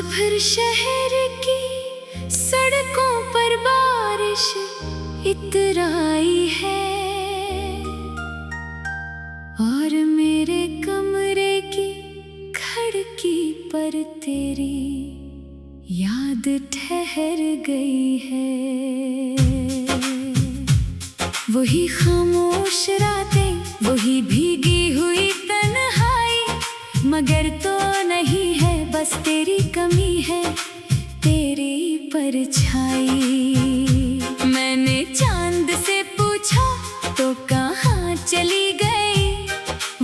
भर शहर की सड़कों पर बारिश इतराई है और मेरे कमरे की खिड़की पर तेरी याद ठहर गई है। वही खामोश रातें, वही भीगी हुई तन्हाई, मगर तो नहीं है बस तेरी कमी है, तेरी परछाई। मैंने चांद से पूछा तो कहाँ चली गई,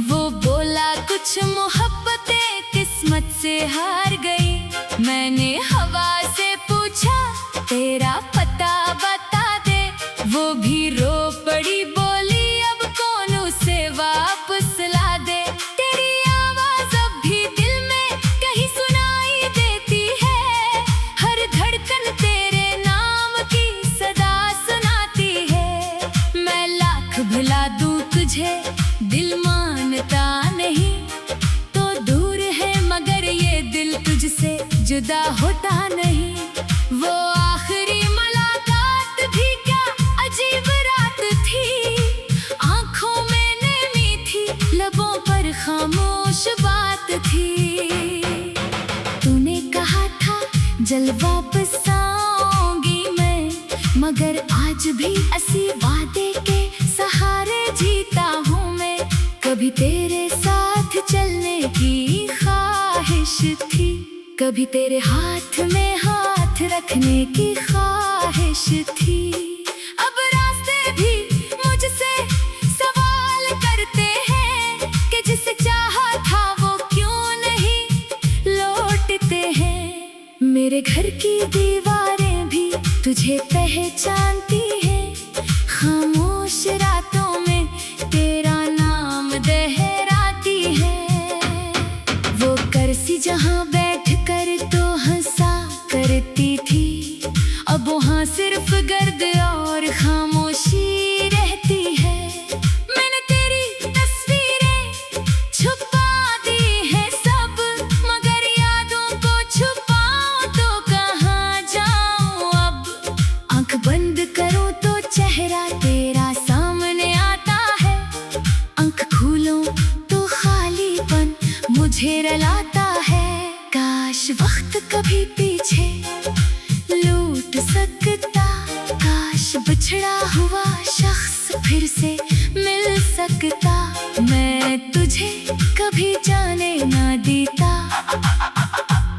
वो बोला कुछ मोहब्बतें किस्मत से हार गई। मैंने हवा से पूछा तेरा पता बता दे, वो भी रो पड़ी, बोली अब कौन उसे वापस ला दे। तेरी आवाज अब भी दिल में कहीं सुनाई देती है, हर धड़कन तेरे नाम की सदा सुनाती है। मैं लाख भुला दूं तुझे, दिल मानता नहीं, तो दूर है मगर ये दिल तुझसे जुदा होता नहीं। वो आखिरी मुलाकात भी क्या अजीब रात थी, आंखों में नमी थी, लबों पर खामोश बात थी। तूने कहा था जल्द वापस आऊंगी मैं, मगर आज भी ऐसी वादे के सहारे जीता हूँ मैं। कभी तेरे साथ चलने की ख्वाहिश थी, कभी तेरे हाथ में हाथ रखने की ख्वाहिश थी। अब रास्ते भी मुझसे सवाल करते हैं कि जिसे चाहा था वो क्यों नहीं लौटते हैं। मेरे घर की दीवारें भी तुझे पहचानती हैं, खामोश रातों में तेरा नाम दहराती है। वो करसी जहाँ बैठ कर तो हंसा करती थी, अब वहाँ सिर्फ गर्द और खामोशी रहती है। मैंने तेरी तस्वीरें छुपा दी है सब, मगर यादों को छुपाऊं तो कहाँ जाऊं अब। आंख बंद करूं तो चेहरा तेरा सामने आता है, आंख खोलूं तो खालीपन मुझे रुलाता है। काश वक्त कभी पीछे लूट सकता, काश बिछड़ा हुआ शख्स फिर से मिल सकता, मैं तुझे कभी जाने ना देता,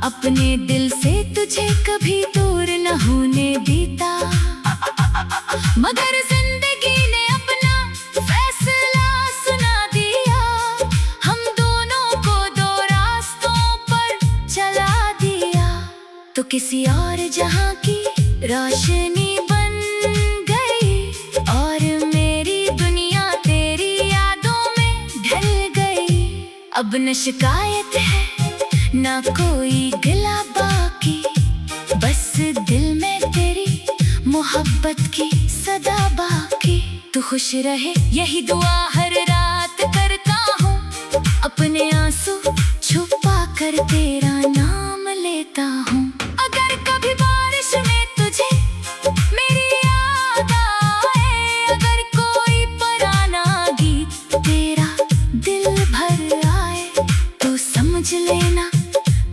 अपने दिल से तुझे कभी दूर न होने देता। मगर जिंदगी ने अपना फैसला सुना दिया, हम दोनों को दो रास्तों पर चला दिया। तो किसी और जहां की रोशनी बन गई और मेरी दुनिया तेरी यादों में ढल गई। अब न शिकायत है ना कोई गिला बाकी, बस दिल में तेरी मोहब्बत की सदा बाकी। तू खुश रहे यही दुआ हर रात करता हूँ, अपने आंसू छुपा कर तेरा नाम लेता हूँ। अगर कभी बारिश में तुझे मेरी याद आए, अगर कोई पुराना गीत तेरा दिल भर आए, तो समझ लेना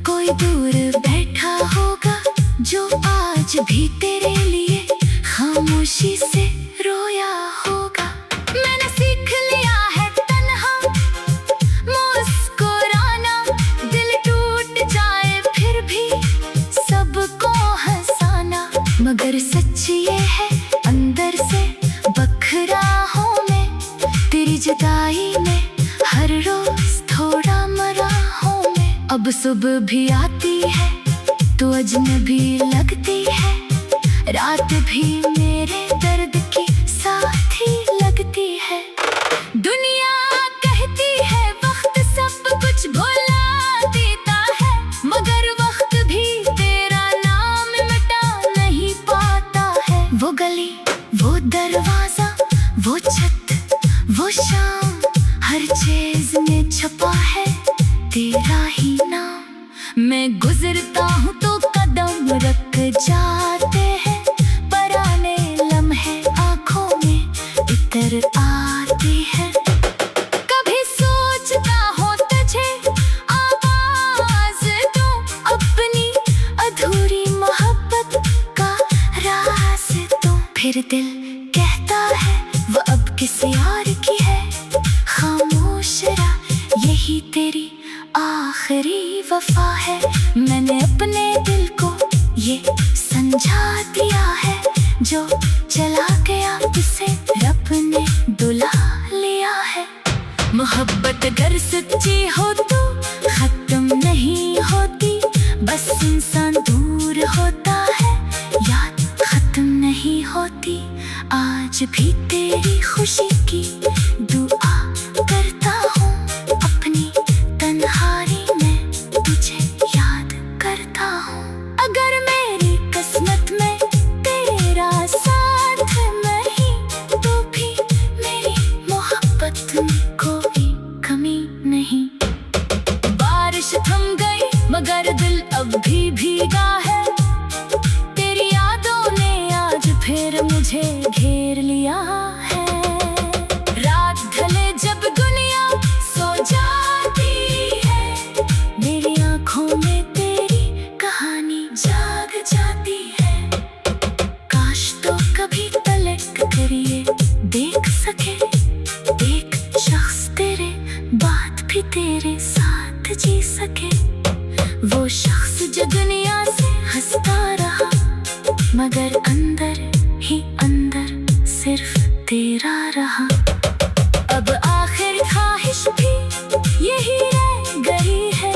कोई दूर बैठा होगा जो आज भी तेरे लिए खामोशी से रोया होगा। मैंने सीख लिया है तन्हा मुस्कुराना, दिल टूट जाए फिर भी सबको हंसाना, मगर सच ये है अंदर से बखरा हूँ मैं, तेरी जुदाई में हर रोज थोड़ा मरा हूँ मैं। अब सुबह भी आती है तो अजनबी लगती है, रात भी मेरे दर्द की साथी लगती है। दुनिया कहती है वक्त सब कुछ भुला देता है, मगर वक्त भी तेरा नाम मिटा नहीं पाता है। वो गली, वो दरवाजा, वो छत, वो शाम, हर चीज में छुपा है तेरा ही नाम। मैं गुजरता हूँ फिर दिल कहता है वो अब किसी और की है। खामोश रहा, यही तेरी आखिरी वफा है। मैंने अपने दिल को ये समझा दिया है, जो चला गया उसे रब ने दुला लिया है। मोहब्बत अगर सच्ची हो तो खत्म नहीं होती, बस इंसान दूर होता है, याद खत्म नहीं होती। आज भी तेरी खुशी की दुआ करता हूँ, अपनी तन्हाई में तुझे याद करता हूँ। अगर मेरी किस्मत में तेरा साथ नहीं, तो भी मेरी मोहब्बत में कोई कमी नहीं। बारिश थम गई मगर दिल अब भी भीगा है, तेरी यादों ने आज फिर मुझे घेर लिया है। रात ढले जब दुनिया सो जाती है, मेरी आंखों में तेरी कहानी जाग जाती है। काश तो कभी तलक कर ये देख सके, एक शख्स तेरे बाद भी तेरे साथ जी सके। वो शख्स जो दुनिया से हंसता रहा, मगर अंदर ही अंदर सिर्फ तेरा रहा। अब आखिर ख्वाहिश भी यही रह गई है,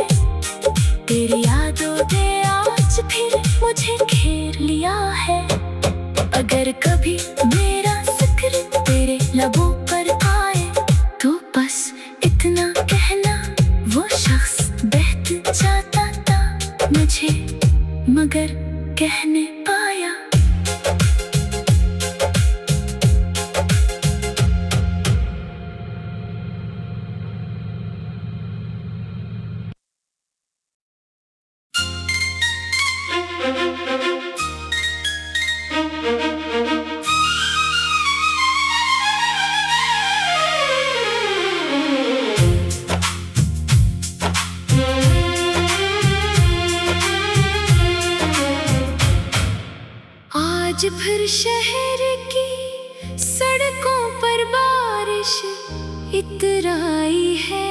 तेरी यादों ने आज फिर मुझे घेर लिया है। अगर कभी मेरा जिक्र तेरे लबों पर आए, तो बस इतना कहना, वो शख्स बहत जाता था मुझे मगर कहने पाया। आज फिर शहर की सड़कों पर बारिश इतराई है,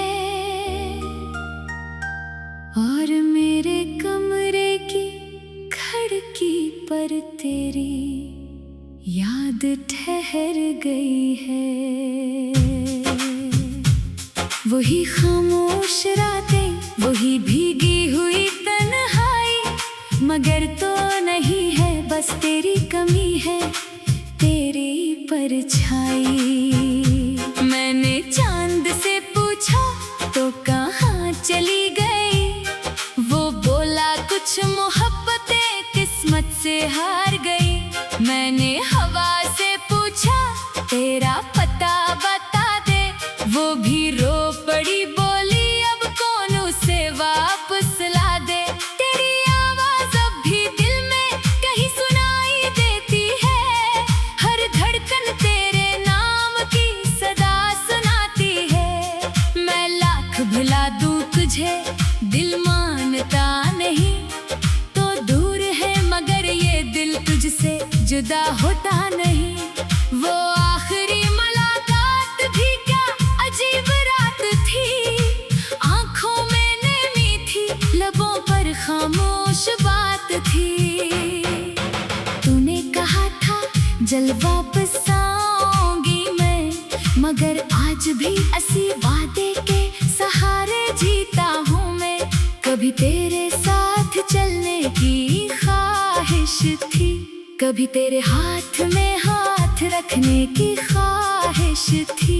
और मेरे कमरे की खिड़की पर तेरी याद ठहर गई है। वही खामोश रातें, वही भीगी हुई तन्हाई, मगर तो नहीं है बस तेरी कमी है, तेरी परछाई। मैंने चांद से पूछा तो कहाँ चली गई, वो बोला कुछ मोहब्बतें किस्मत से हार गई। मैंने हवा से पूछा तेरा पता बता दे, वो भी रो पड़ी, बोली अब कौन उसे वापस ला दे। तेरी आवाज अब भी दिल में कहीं सुनाई देती है, हर धड़कन तेरे नाम की सदा सुनाती है। मैं लाख भुला दूं तुझे, दिल मानता नहीं, तो दूर है मगर ये दिल तुझसे जुदा होता नहीं। वो आखिरी मुलाकात भी क्या अजीब रात थी, आंखों में नमी थी, लबों पर खामोश बात थी। तूने कहा था जल्द वापस आऊंगी मैं, मगर आज भी ऐसी वादे के सहारे जीता हूँ मैं। कभी तेरे साथ चलने की ख्वाहिश थी, कभी तेरे हाथ में हाथ रखने की ख्वाहिश थी।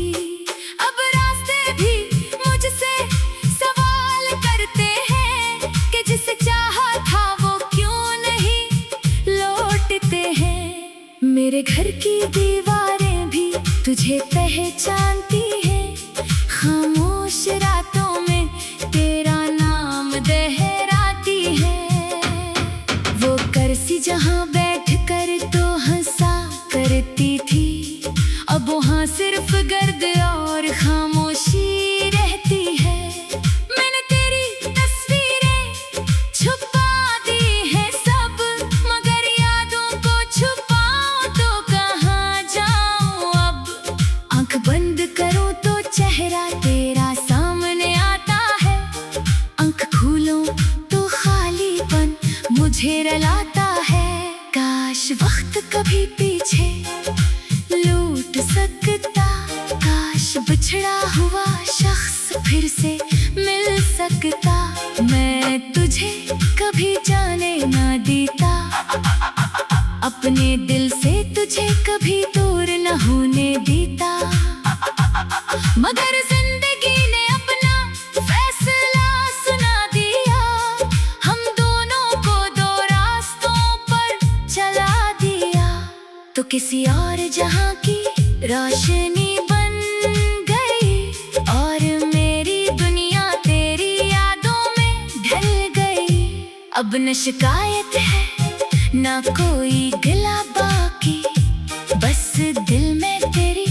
अब रास्ते भी मुझसे सवाल करते हैं कि जिसे चाहा था वो क्यों नहीं लौटते हैं। मेरे घर की दीवारें भी तुझे पहचानती हैं, खामोश रातों में तेरा नाम दहराती है। वो करसी जहाँ बैठ कर तो हंसा करती थी, अब वहाँ सिर्फ गर्द और खामोशी रहती है। मैंने तेरी तस्वीरें छुपा दी है सब, मगर यादों को छुपाऊं तो कहाँ फिर से मिल सकता। मैं तुझे कभी जाने ना देता, अपने दिल से तुझे कभी दूर न होने देता। मगर जिंदगी ने अपना फैसला सुना दिया, हम दोनों को दो रास्तों पर चला दिया। तो किसी और जहां की रोशनी बन गई, और मेरी दुनिया तेरी यादों में ढल गई। अब न शिकायत है ना कोई गिला बाकी, बस दिल में तेरी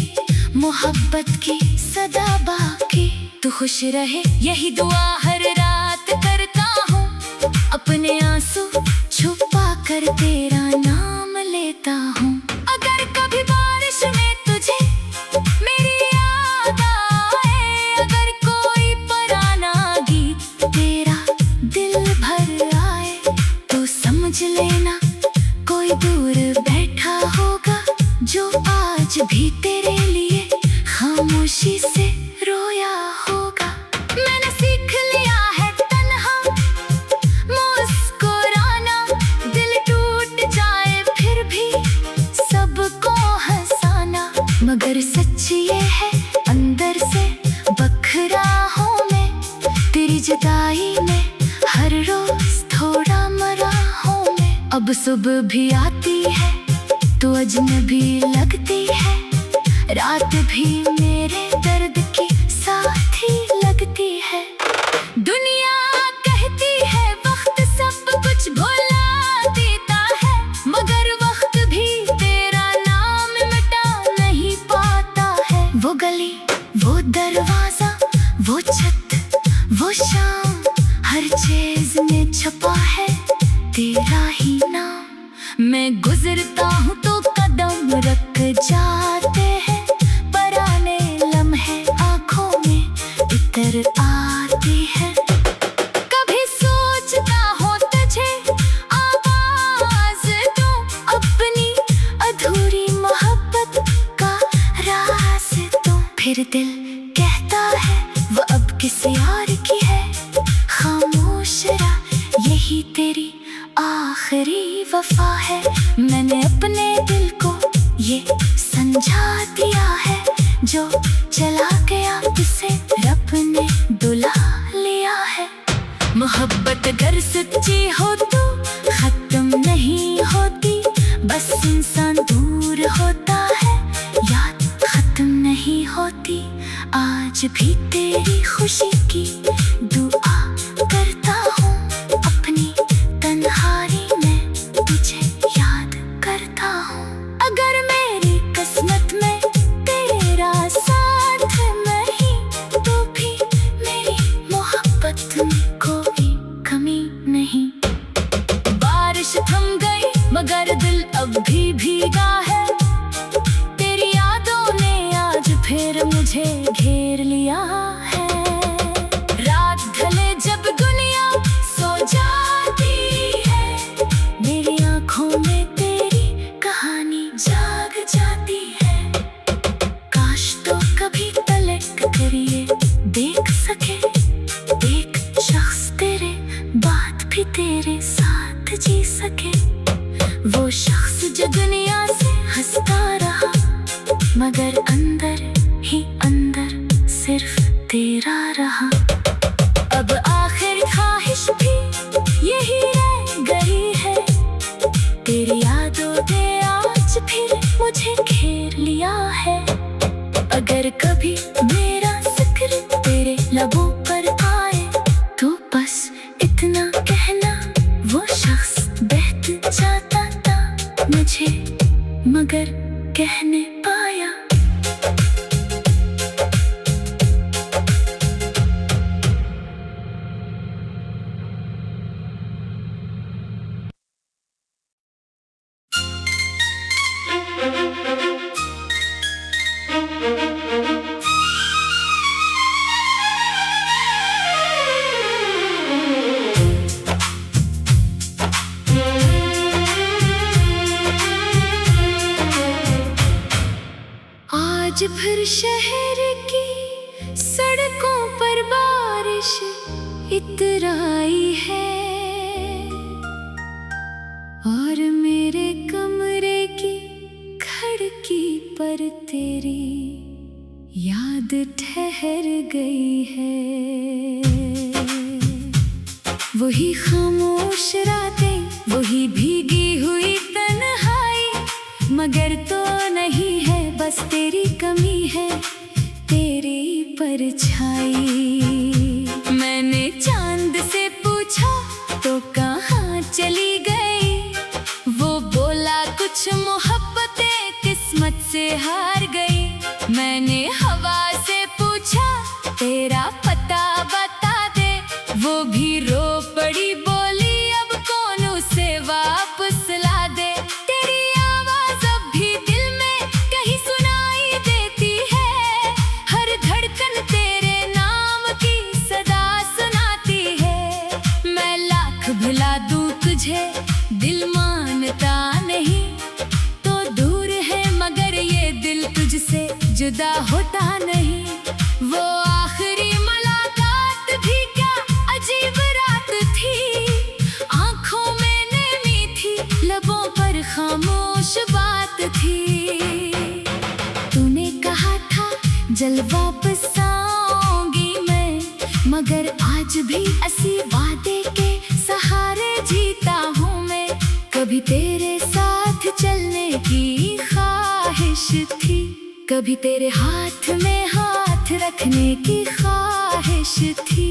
मोहब्बत की सदा बाकी। तू खुश रहे यही दुआ हर रात करता हूँ, अपने आंसू छुपा कर तेरा नाम लेता हूँ। अगर कभी बारिश में तुझे मेरी याद आए, अगर कोई पुराना गीत तेरा दिल भर आए, तो समझ लेना कोई दूर बैठा होगा, जो आज भी तेरे लिए खामोशी से रोया होगा। मैंने सीख लिया है तन्हा मुस्कुराना, दिल टूट जाए फिर भी सबको हंसाना। मगर सच ये है अंदर से बखरा हूँ मैं, तेरी जुदाई में हर रोज थोड़ा मरा हूँ मैं। अब सुबह भी आती है तो अजनबी लगती है, रात भी मेरे दर्द की साथी लगती है। दुनिया कहती है वक्त सब कुछ भुला देता है, मगर वक्त भी तेरा नाम मिटा नहीं पाता है। वो गली, वो दरवाजा, वो छत, वो शाम, हर चीज में छुपा है तेरा ही नाम। मैं गुजरता हूँ तो कदम रख जाते हैं, पुराने लम्हे आँखों में इतर आती है। कभी सोचता हूँ तुझे आवाज दूं, अपनी अधूरी मोहब्बत का राज दूं। फिर दिल कहता है वो अब किसी और की है, खामोश रहा यही तेरी आखिरी वफा है। मैंने अपने दिल को ये समझा दिया है, जो चला गया उसे रब ने दुला लिया है। मोहब्बत अगर सच्ची हो तो खत्म नहीं होती, बस इंसान दूर होता है, याद खत्म नहीं होती। आज भी तेरी खुशी की दुआ करता हूँ, अपनी तन्हाई में तुझे याद करता हूँ। अगर मेरी किस्मत में तेरा साथ नहीं, तो भी मेरी मोहब्बत में कोई कमी नहीं। बारिश थम गई मगर दिल अब भी भीगा है, तेरी यादों ने आज फिर मुझे घेर लिया है। रात ढले जब दुनिया सो जाती है, मेरी आँखों में तेरी कहानी जाग जाती है। काश तो कभी तलक करिए देख सके, एक शख्स तेरे बात भी तेरे साथ जी सके। वो शख्स जो दुनिया से हंसता रहा, मगर अंदर ही अंदर सिर्फ तेरा रहा। अब आखिर ख्वाहिश भी यही रह गई है, तेरी यादों ने आज फिर मुझे घेर लिया है। अगर कभी मेरा जिक्र तेरे लबों पर आए, तो बस इतना कहना वो शख्स बहत जाता था मुझे, मगर कहने पाया। आज फिर शहर की सड़कों पर इतराई है, और मेरे कमरे की खिड़की पर तेरी याद ठहर गई है। वही खामोश रातें, वही भीगी हुई तन्हाई, मगर तो नहीं है, बस तेरी कमी है, तेरी परछाई। मैंने चांद से पूछा तो कहाँ चली गई, वो बोला कुछ मोहब्बतें किस्मत से हार गई। मैंने हवा से पूछा तेरा पता बता दे, वो भी रो पड़ी, बोली अब कौन उसे वापस ला दे। तेरी आवाज अब भी दिल में कहीं सुनाई देती है, हर धड़कन तेरे नाम की सदा सुनाती है। मैं लाख भुला दूं तुझे, दिल मानता नहीं, तो दूर है मगर ये दिल तुझसे जुदा होता नहीं। वो आखिरी मुलाकात भी क्या अजीब रात थी, आंखों में नमी थी, लबों पर खामोश बात थी। तूने कहा था जल्द वापस आऊंगी मैं, मगर आज भी इसी वादे के सहारे जीता हूँ मैं। कभी तेरे साथ चलने की ख्वाहिश थी, कभी तेरे हाथ में हाथ रखने की ख्वाहिश थी।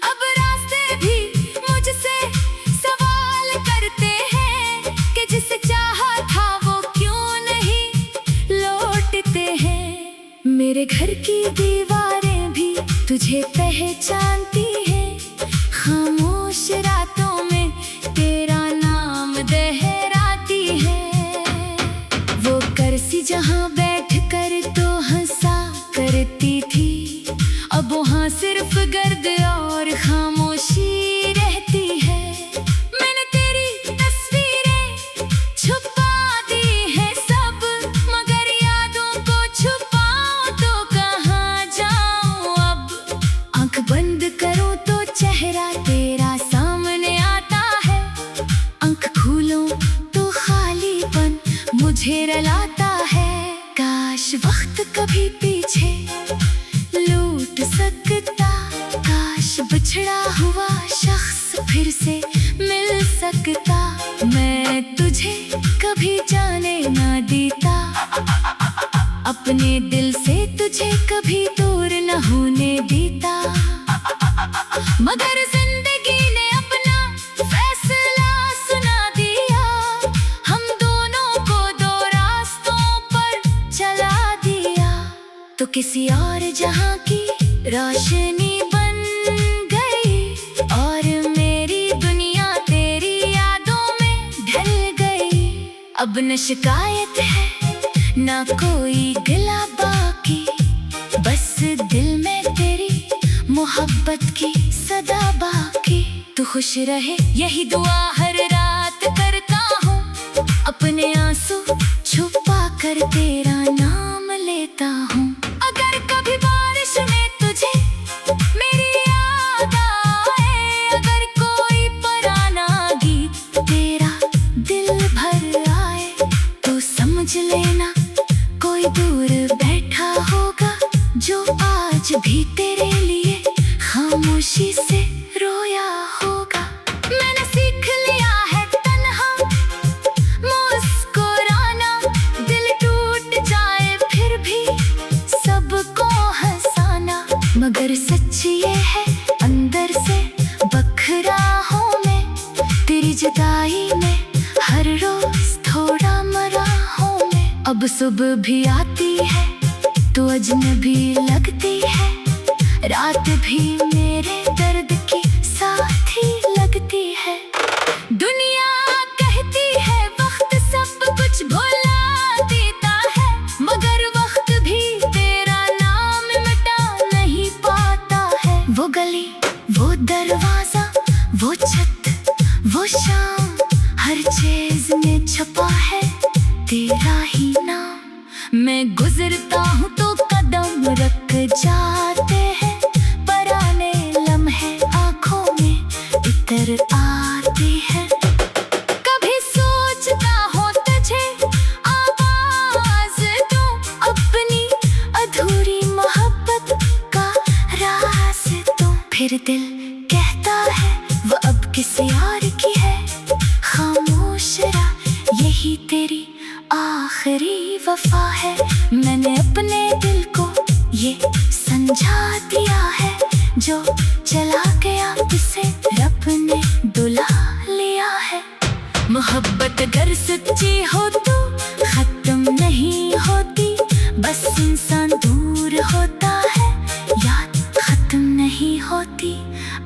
अब रास्ते भी मुझसे सवाल करते हैं कि जिसे चाहा था वो क्यों नहीं लौटते हैं। मेरे घर की दीवारें भी तुझे पहचानती हैं, खामोश रातों में तेरा नाम दहराती है। वो करसी जहाँ बैठ कर तो हंसा करती थी, अब वहाँ सिर्फ गर्द और खामोशी रहती है। मैंने तेरी तस्वीरें छुपा दी है सब, मगर यादों को छुपाऊं तो कहाँ जाऊं अब। आंख बंद करूं तो चेहरा तेरा सामने आता है, आंख खोलूं तो खालीपन मुझे रुलाता है। काश वक्त कभी पीछे लौट सकता, काश बिछड़ा हुआ शख्स फिर से मिल सकता, मैं तुझे कभी जाने ना देता, अपने दिल से तुझे कभी दूर न होने देता। मगर जिंदगी ने अपना फैसला सुना दिया, हम दोनों को दो रास्तों पर चला दिया। तो किसी और जहां की रोशनी बन गई, और मेरी दुनिया तेरी यादों में ढल गई। अब न शिकायत है ना कोई गिला बाकी, बस दिल में तेरी मोहब्बत की सदा बाकी। तू खुश रहे यही दुआ हर रात करता हूँ, अपने आंसू छुपा कर तेरा नाम लेता हूँ। अगर कभी बारिश में तुझे मेरी याद आए, अगर कोई पुराना गीत तेरा दिल भर आए, तो समझ लेना कोई दूर बैठा होगा, जो आज भी तेरे लिए खामोशी से रोया होगा। मैंने सीख लिया है तन्हा मुस्कुराना, दिल टूट जाए फिर भी सबको हंसाना, मगर सच ये है अंदर से बखरा हूँ मैं, तेरी जुदाई में हर रोज थोड़ा मरा हूँ मैं। अब सुबह भी आती है तो अजनबी लगती है, रात भी मेरे दर्द की साथी लगती है। दुनिया कहती है वक्त सब कुछ भुला देता है, मगर वक्त भी तेरा नाम मिटा नहीं पाता है। वो गली, वो दरवाजा, वो छत, वो शाम, हर चीज में छुपा है तेरा ही नाम। मैं गुजरता हूँ तो कदम रख जाते हैं, पराने लम्हे फिर दिल कहता है वो अब किसी और की है। खामोश रहा, यही तेरी आखिरी वफा है। मैंने अपने दिल को ये समझा दिया है, जो चला गया उसे रब ने बुला लिया है। मोहब्बत अगर सच्ची हो तो खत्म नहीं होती, बस इंसान दूर होता है, याद खत्म नहीं होती।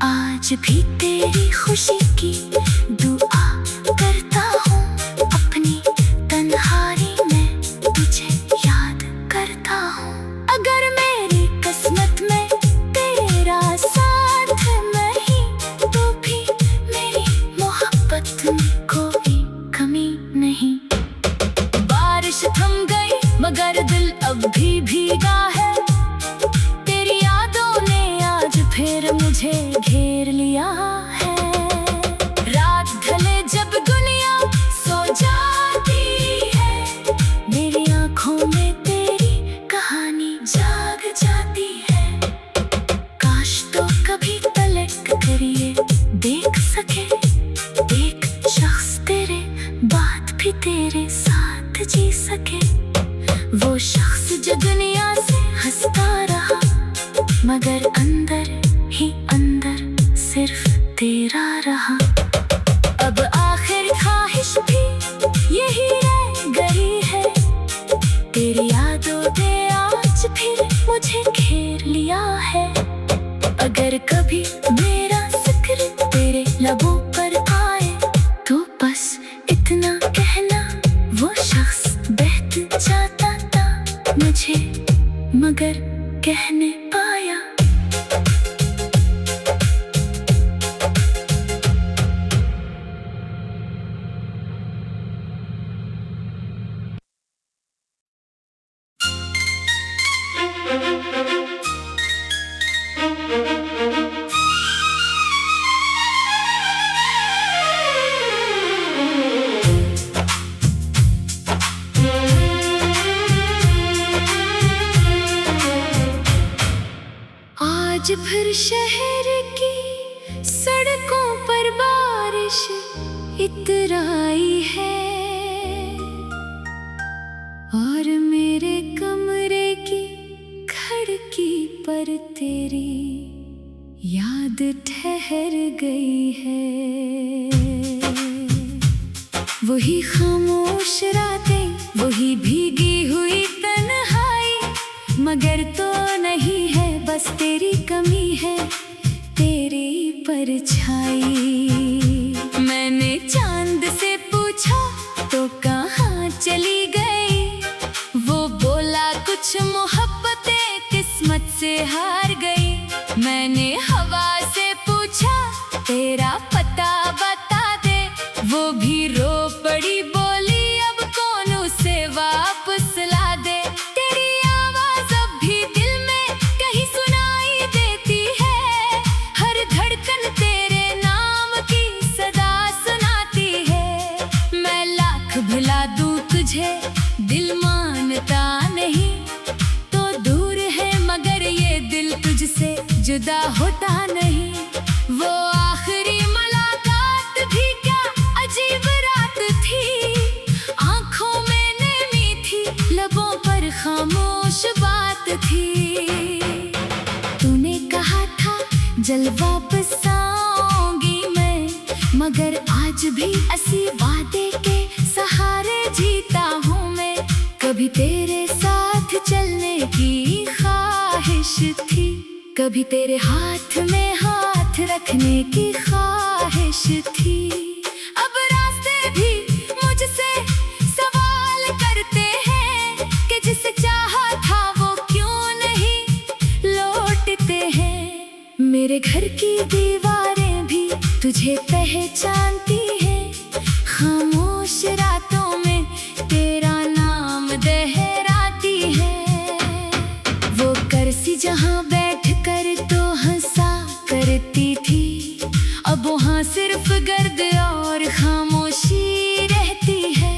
आज भी तेरी खुशी की दुआ करता हूँ, अपनी तन्हाई में तुझे याद करता हूँ। अगर मेरी किस्मत में तेरा साथ नहीं, तो भी मेरी मोहब्बत में कोई कमी नहीं। बारिश थम गई मगर दिल अब भी भीगा है, तेरी यादों ने आज फिर मुझे घेर लिया है। रात ढले जब दुनिया सो जाती है, मेरी आंखों में तेरी कहानी जाग जाती है। काश तो कभी पलट कर ये देख सके, एक शख्स तेरे बाद भी तेरे साथ जी सके। वो शख्स जो दुनिया से हंसता रहा, मगर अंदर ही अंदर सिर्फ तेरा रहा। अब आखिर ख्वाहिश भी यही रह गई है, तेरी यादों ने आज फिर मुझे घेर लिया है। अगर कभी मेरा जिक्र तेरे लबों पर आए, तो बस इतना कहना, वो शख्स बहत जाता था मुझे मगर कहने पाया। आज फिर शहर की सड़कों पर बारिश इतराई है, और मेरे कमरे की खिड़की पर तेरी याद ठहर गई है। वही खामोश रातें, वही भीगी हुई तन्हाई, मगर तो नहीं है बस तेरी कमी है, तेरी परछाई। मैंने चांद से पूछा तो कहाँ चली गई, वो बोला कुछ मोहब्बतें किस्मत से हार गई। मैंने हवा से पूछा तेरा पता बता दे, वो भी रो पड़ी, बोली अब कौन उसे वापस ला दे। तेरी आवाज अब भी दिल में कहीं सुनाई देती है, हर धड़कन तेरे नाम की सदा सुनाती है। मैं लाख भुला दूं तुझे, दिल मानता नहीं, तो दूर है मगर ये दिल तुझसे जुदा होता नहीं। वो आखिरी मुलाकात भी क्या अजीब रात थी, आंखों में नमी थी, लबों पर खामोश बात थी। तूने कहा था जल वापस आऊंगी मैं, मगर आज भी ऐसी वादे के सहारे जीता हूँ मैं। कभी तेरे साथ चलने की ख्वाहिश थी, कभी तेरे हाथ में हाथ रखने की ख्वाहिश थी। अब रास्ते भी मुझसे सवाल करते हैं कि जिसे चाहा था वो क्यों नहीं लौटते हैं। मेरे घर की दीवारें भी तुझे पहचानती हैं, खामोश रातों में तेरा नाम दहराती है। वो करसी जहाँ बैठ कर तो हंसा करती थी, अब वहाँ सिर्फ गर्द और खामोशी रहती है।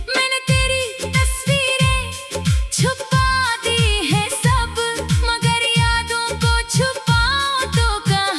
मैंने तेरी तस्वीरें छुपा दी है सब, मगर यादों को छुपाऊं तो कहाँ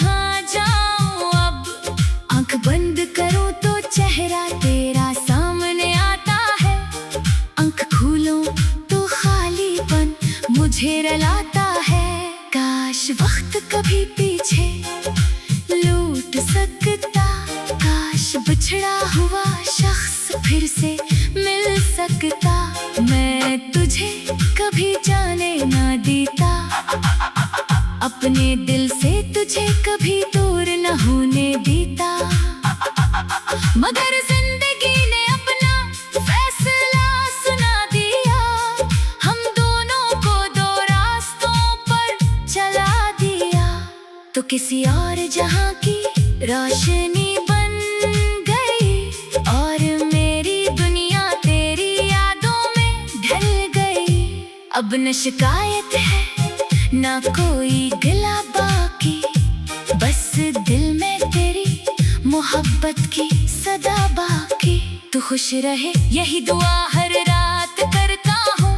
अपने दिल से तुझे कभी दूर न होने देता, मगर जिंदगी ने अपना फैसला सुना दिया। हम दोनों को दो रास्तों पर चला दिया, तो किसी और जहां की रोशनी बन गई और मेरी दुनिया तेरी यादों में ढल गई। अब न शिकायत है ना कोई गिला बाकी, बस दिल में तेरी मोहब्बत की सदा बाकी। तू खुश रहे यही दुआ हर रात करता हूँ,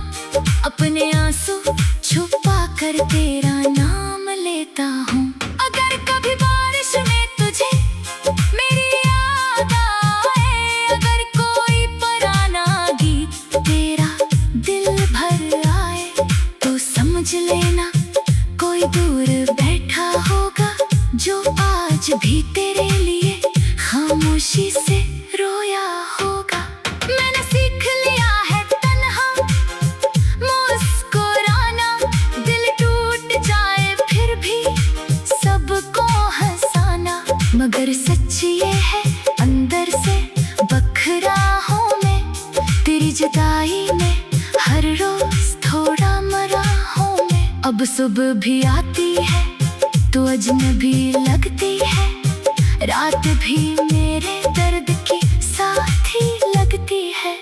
अपने आंसू छुपा कर तेरा नाम लेता हूँ। अगर कभी बारिश में तुझे मेरी याद आए, अगर कोई पुराना गीत तेरा दिल भर आए, तो समझ लेना कोई दूर बैठा होगा जो आज भी तेरे लिए खामोशी से रोया होगा। मैंने सीख लिया है तन्हा मुस्कुराना, दिल टूट जाए फिर भी सबको हंसाना, मगर सच ये है अंदर से बखरा हूँ मैं, तेरी जुदाई में हर रोज थोड़ा मरा हूँ मैं। अब सुबह भी आती है तो अजनबी लगती है, रात भी मेरे दर्द की साथी लगती है।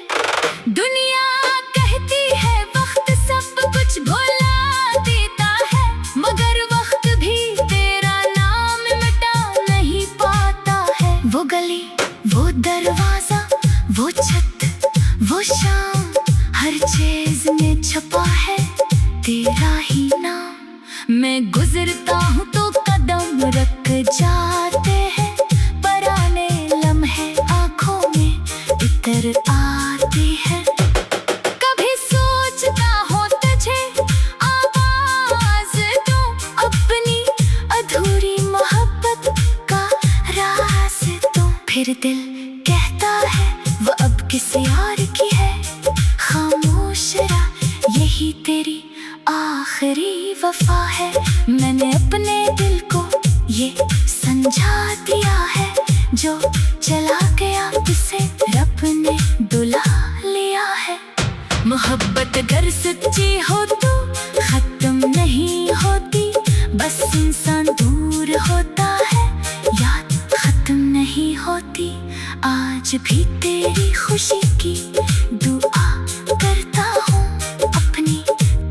दुनिया कहती है वक्त सब कुछ भुला देता है, मगर वक्त भी तेरा नाम मिटा नहीं पाता है। वो गली, वो दरवाजा, वो छत, वो शाम, हर चीज में छुपा है तेरा ही नाम। मैं गुजरता हूँ तो कदम रख जाते हैं, पुराने लम्हे आँखों में इतर आती है। कभी सोचता हूँ तुझे आवाज दूं, अपनी अधूरी मोहब्बत का राज दूं, फिर दिल कहता है वो अब किसी और की है। खामोश रहा यही तेरी आखिरी वफा है। मैंने अपने दिल को ये समझा दिया है, जो चला गया उसे रब ने बुला लिया है। मोहब्बत अगर सच्ची हो तो खत्म नहीं होती, बस इंसान दूर होता है, याद खत्म नहीं होती। आज भी तेरी खुशी की दुआ करता हूँ, अपनी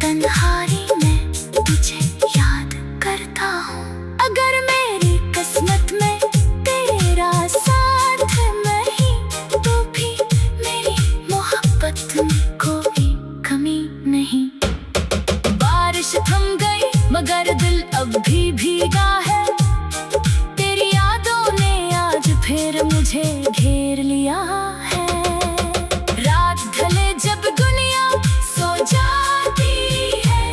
तन्हाई में तुझे याद करता हूँ। अगर मेरी किस्मत में तेरा साथ नहीं, तो भी मेरी मोहब्बत में कोई कमी नहीं। बारिश थम गई मगर दिल अब भी भीगा है, तेरी यादों ने आज फिर मुझे घेर लिया है। रात ढले जब दुनिया सो जाती है,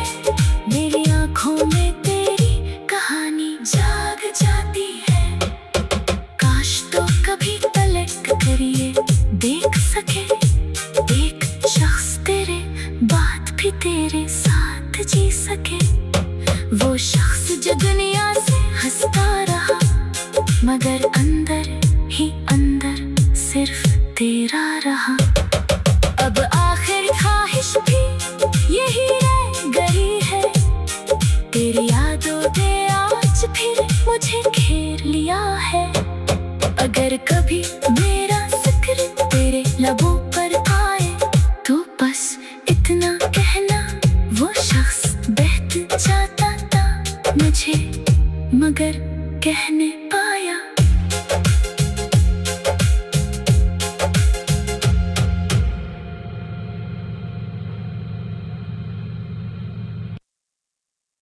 मेरी आंखों में तेरी कहानी जाग जाती है। काश तो कभी पलट कर ये देख सके, एक शख्स तेरे बाद भी तेरे साथ जी सके। वो शख्स जो दुनिया से हंसता रहा, मगर अंदर ही अंदर सिर्फ तेरा रहा। अब आखिर ख्वाहिश भी यही रह गई है, तेरी यादों ने आज फिर मुझे घेर लिया है। अगर कभी मेरा जिक्र तेरे लबों पर आए, तो बस इतना कहना वो शख्स बहत जाता था मुझे, मगर कहने पर